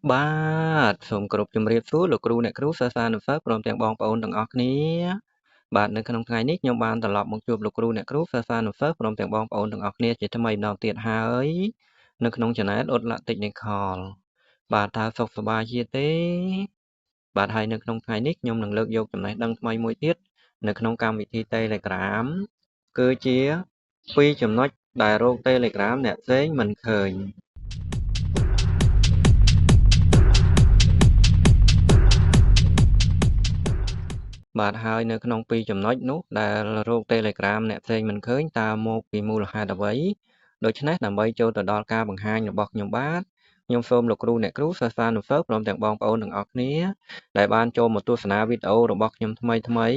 បាទសូមគោរពជំរាបសួរលោកគ្រូអ្នកគ្រូសិស្សានុសិស្សព្រមទាំងបងប្អូនទាំងអស់គ្នាបាទនៅក្នុងថ្ងៃនេះខ្ញុំបានត្រឡប់មកជួបលោកគ្រូអ្នកគ្រូសិស្សានុសិស្សព្រមទាំងបងប្អូនទាំងអស់គ្នាជាថ្មីម្ដងទៀតហើយនៅក្នុង Channel អ៊ុតឡាតិចនេខលបាទតើសុខសប្បាយជាទេបាទហើយនៅក្នុងថ្ងៃនេះខ្ញុំនឹងលើកយកចំណេះដឹងថ្មីមួយទៀតនៅក្នុងកម្មវិធី Telegram គឺជា2ចំណុចដែលរក Telegram អ្នកផ្សេងមិនឃើញបាទហើយនៅក្នុង2ចំណុចនោះដែលរក Telegram អ្នកផ្សេងមិនឃើញតើមកពីមូលហេតុអ្វីដូច្នេះដើម្បីចូលទៅដល់ការបង្ហាញរបស់ខ្ញុំបាទខ្ញុំសូមលោកគ្រូអ្នកគ្រូសិស្សានុសិស្សព្រមទាំងបងប្អូនទាំងអស់គ្នាដែលបានចូលមកទស្សនាវីដេអូរបស់ខ្ញុំថ្មី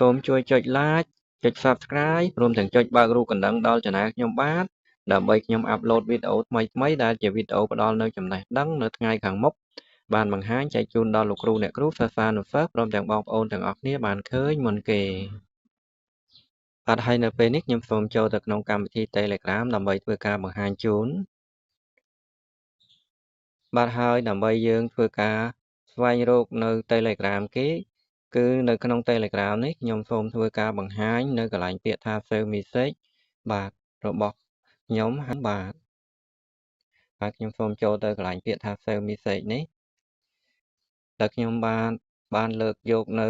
សូមជួយចុច Like ចុច Subscribe ព្រមទាំងចុចបើករូបកណ្ដឹងដល់ Channel ខ្ញុំបាទដើម្បីខ្ញុំអាប់ឡូតវីដេអូថ្មីដែលជាវីដេអូផ្ដល់នូវចំណេះដឹងនៅថ្ងៃខាងមុខបានបង្ហាញចែកជូនដល់លោកគ្រូអ្នកគ្រូសិស្សានុសិស្សព្រមទាំងបងប្អូនទាំងអស់គ្នាបានឃើញមុនគេបាទហើយនៅពេលនេះខ្ញុំសូមចូលទៅក្នុងកម្មវិធី Telegram ដើម្បីធ្វើការបង្ហាញជូនបាទហើយដើម្បីយើងធ្វើការស្វែងរកនៅ Telegram គេគឺនៅក្នុង Telegram នេះខ្ញុំសូមធ្វើការបង្ហាញនៅកន្លែងពាក្យថា Save Message បាទរបស់ខ្ញុំបាទខ្ញុំសូមចូលទៅកន្លែងពាក្យថា Save Message នេះដែលខ្ញុំបានលើកយកនៅ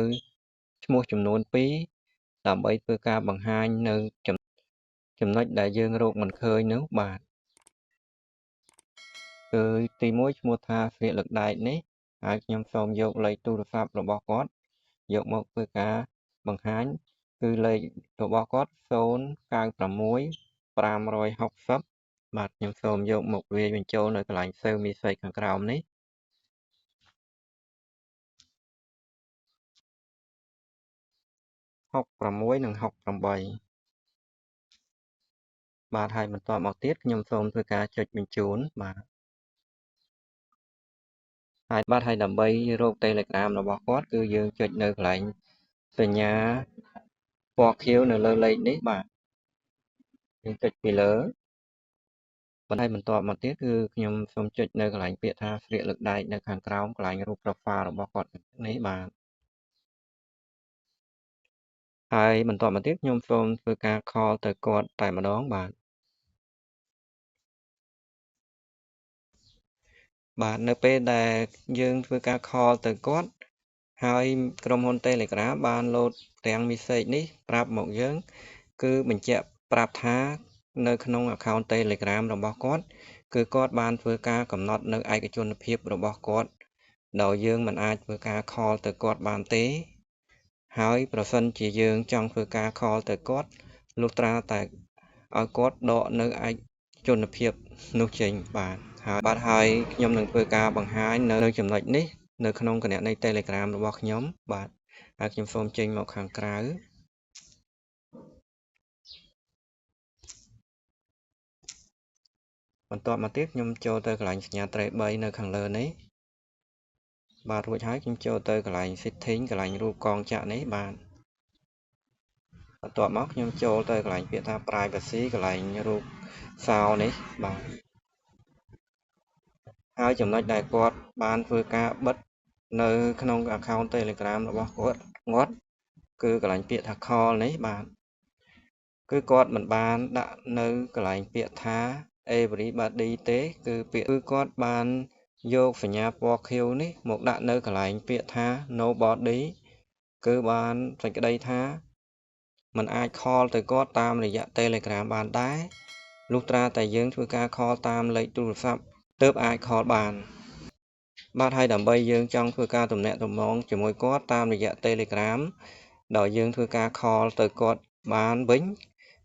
ឈ្មោះចំនួន2ដើម្បីធ្វើការបង្ហាញនៅចំណុចដែលយើងរកមិនឃើញនោះបាទគឺទី1ឈ្មោះថាស្លៀកលើកដែកនេះហើយខ្ញុំសូមយកលេខទូរស័ព្ទរបស់គាត់យកមកធ្វើការបង្ហាញគឺលេខរបស់គាត់096 560បាទខ្ញុំសូមយកមកវាយបញ្ចូលនៅកន្លែង Save Message ខាងក្រោមនេះ66និង68បាទហើយបន្តមកទៀតខ្ញុំសូមធ្វើការចុចបញ្ជូនបាទហើយដើម្បីរក Telegram របស់គាត់គឺយើងចុចនៅកន្លែងសញ្ញាពណ៌ខៀវនៅលើលេខនេះបាទយើងចុចពីលើហើយបន្តមកទៀតគឺខ្ញុំសូមចុចនៅកន្លែងពាក្យថាស្លៀកលើកដែកនៅខាងក្រោមកន្លែងរូប profile របស់គាត់នេះបាទហើយបន្តមកទៀតខ្ញុំសូមធ្វើការ call ទៅគាត់តែម្ដងបាទនៅពេលដែលយើងធ្វើការ call ទៅគាត់ហើយក្រុមហ៊ុន Telegram បានលោតទាំង message នេះប្រាប់មកយើងគឺបញ្ជាក់ប្រាប់ថានៅក្នុង account Telegram របស់គាត់គឺគាត់បានធ្វើការកំណត់នៅឯកជនភាពរបស់គាត់ដោយយើងមិនអាចធ្វើការ call ទៅគាត់បានទេហើយប្រសិនជាយើងចង់ធ្វើការ call ទៅគាត់លុះត្រាតែឲ្យគាត់ដកនៅឯកជនភាពនោះចេញបាទហើយខ្ញុំនឹងធ្វើការបង្ហាញនៅចំណុចនេះនៅក្នុងគណនី Telegram របស់ខ្ញុំបាទហើយខ្ញុំសូមចេញមកខាងក្រៅបន្តមកទៀតខ្ញុំចូលទៅកន្លែងសញ្ញាត្រី3នៅខាងលើនេះបាទរួចហើយខ្ញុំចូលទៅកន្លែង setting កន្លែងរូបកងចក្រនេះបាទបន្ទាប់មកខ្ញុំចូលទៅកន្លែងពាក្យថា privacy កន្លែងរូបសោនេះបាទហើយចំណុចដែលគាត់បានធ្វើការបិទនៅក្នុង account Telegram របស់គាត់គឺកន្លែងពាក្យថា call នេះបាទគឺគាត់មិនបានដាក់នៅកន្លែងពាក្យថា everybody ទេគឺគាត់បានយកសញ្ញាពណ៌ខៀវនេះមកដាក់នៅកន្លែងពាក្យថា nobody គឺបានសេចក្តីថាมันអាច call ទៅគាត់តាមរយៈ Telegram បានដែរលុះត្រាតែយើងធ្វើការ call តាមលេខទូរស័ព្ទទើបអាច call បានបាទហើយដើម្បីយើងចង់ធ្វើការទំនាក់ទំនងជាមួយគាត់តាមរយៈ Telegram ដោយយើងធ្វើការ call ទៅគាត់បានវិញ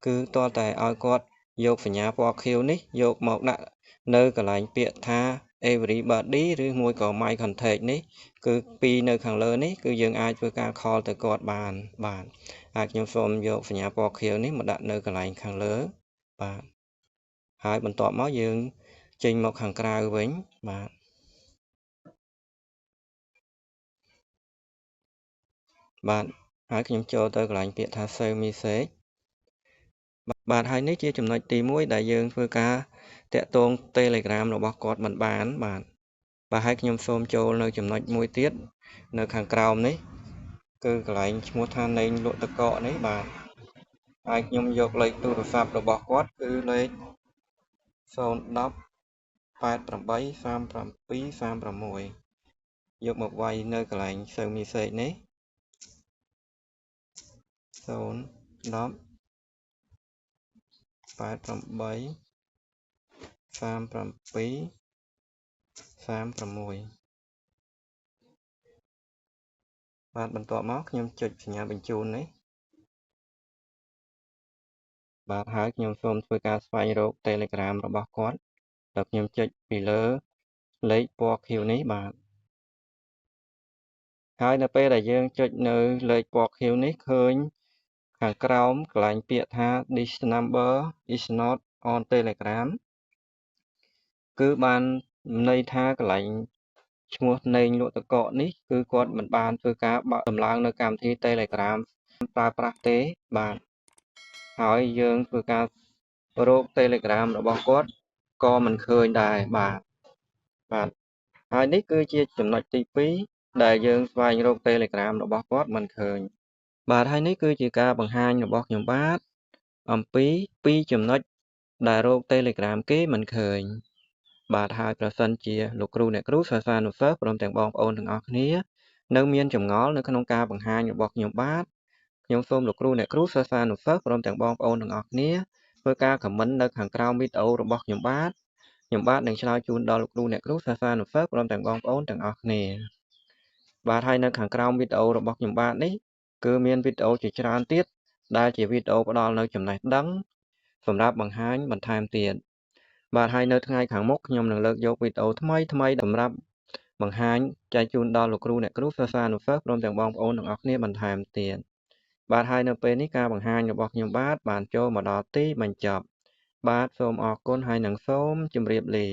គឺទាល់តែឲ្យគាត់យកសញ្ញាពណ៌ខៀវនេះយកមកដាក់នៅកន្លែងពាក្យថា everybody ឬមួយក៏ my contact នេះគឺពីរនៅខាងលើនេះគឺយើងអាចធ្វើការ call ទៅគាត់បានបាទហើយខ្ញុំសូមយកសញ្ញាពណ៌ខៀវនេះមកដាក់នៅកន្លែងខាងលើបាទហើយបន្ទាប់មកយើងចេញមកខាងក្រៅវិញបាទហើយខ្ញុំចូលទៅកន្លែងពាក្យថា save message បាទហើយនេះជាចំណុចទី1ដែលយើងធ្វើការតាក់ទង Telegram របស់គាត់មិនបានបាទ បាទហើយខ្ញុំសូមចូលនៅចំណុចមួយទៀតនៅខាងក្រោមនេះគឺកន្លែងឈ្មោះថាណេងលក់ទឹកកកនេះបាទហើយខ្ញុំយកលេខទូរស័ព្ទរបស់គាត់គឺលេខ010 88 37 36យកមកវាយនៅកន្លែងសូវមីសេកនេះ010 88 37 36បាទបន្ទាប់មកខ្ញុំចុចសញ្ញាបញ្ជូននេះបាទហើយខ្ញុំសូមធ្វើការស្វែងរក Telegram របស់គាត់ដល់ខ្ញុំចុចពីលើលេខពណ៌ខៀវនេះបាទហើយនៅពេលដែលយើងចុចនៅលេខពណ៌ខៀវនេះឃើញខាងក្រោមកន្លែងពាក្យថា This number is not on Telegram គឺបានន័យថាកន្លែងឈ្មោះណេងលក់ទឹកកកនេះគឺគាត់មិនបានធ្វើការបើកដំឡើងនៅកម្មវិធី Telegram ប្រើប្រាស់ទេបាទហើយយើងធ្វើការរក Telegram របស់គាត់ក៏មិនឃើញដែរបាទហើយនេះគឺជាចំណុចទី2ដែលយើងស្វែងរក Telegram របស់គាត់មិនឃើញបាទហើយនេះគឺជាការបង្ហាញរបស់ខ្ញុំបាទអំពី2ចំណុចដែលរក Telegram គេមិនឃើញបាទហើយប្រសិនជាលោកគ្រូអ្នកគ្រូសិស្សានុសិស្សព្រមទាំងបងប្អូនទាំងអស់គ្នានៅមានចម្ងល់នៅក្នុងការបង្ហាញរបស់ខ្ញុំបាទខ្ញុំសូមលោកគ្រូអ្នកគ្រូសិស្សានុសិស្សព្រមទាំងបងប្អូនទាំងអស់គ្នាធ្វើការខមមិននៅខាងក្រោមវីដេអូរបស់ខ្ញុំបាទនឹងឆ្លើយជូនដល់លោកគ្រូអ្នកគ្រូសិស្សានុសិស្សព្រមទាំងបងប្អូនទាំងអស់គ្នាបាទហើយនៅខាងក្រោមវីដេអូរបស់ខ្ញុំបាទនេះគឺមានវីដេអូជាច្រើនទៀតដែលជាវីដេអូផ្ដល់នៅចំណេះដឹងសម្រាប់បង្ហាញបន្ថែមទៀតបាទហើយនៅថ្ងៃខាងមុខខ្ញុំនឹងលើកយកវីដេអូថ្មីសម្រាប់បង្ហាញចែកជូនដល់លោកគ្រូអ្នកគ្រូសិស្សានុសិស្សព្រមទាំងបងប្អូនទាំងអស់គ្នាបន្ថែមទៀតបាទហើយនៅពេលនេះការបង្ហាញរបស់ខ្ញុំបាទបានចូលមកដល់ទីបញ្ចប់បាទសូមអរគុណហើយនឹងសូមជម្រាបលា